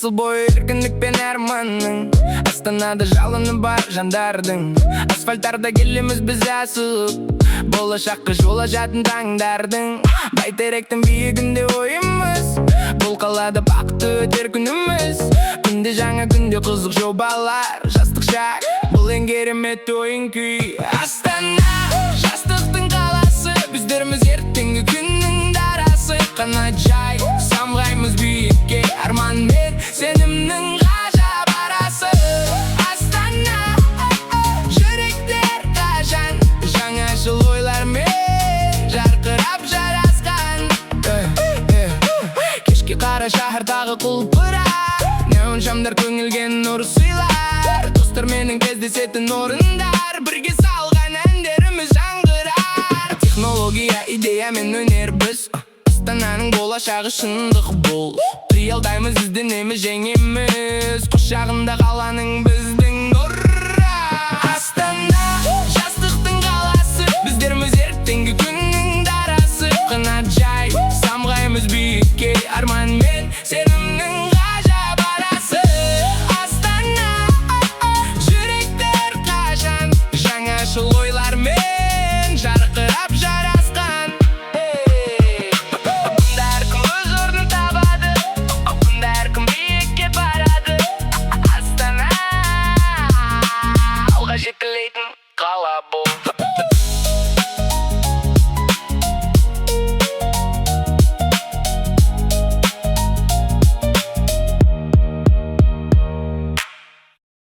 Жасыл бой еркіндік пен арманның, Астанада жалыны бар жандардың. Асфальттарда келеміз біз асып, болашаққа жол ашатын таңдардың. Бәйтеректің биігінде ойымыз, бұл қалада бақытты өтер күніміз. Күнде жаңа күнде қызық жобалар, жастық шақ, бұл ең керемет ойын күй. Астана, жастықтың қаласы, біздеріміз ертеңгі күннің дарасы. Қанат жай, самғаймыз биікке, арман мен сенімнің ғажап арасы. Астана, жүректер қажан, жаңашыл ойлармен жарқырап жарасқан. Кешке қара шаһардағы құлпырар, неон шамдар көңілген нұр сыйлар. Достарменен кездесетін орындар, бірге салған әндеріміз жаңғырар. Технология, идея мен өнер біз, Астананың болашағы шындық бұл. Приялдаймыз, ізденеміз, жеңеміз, құшағында қаланың біздің.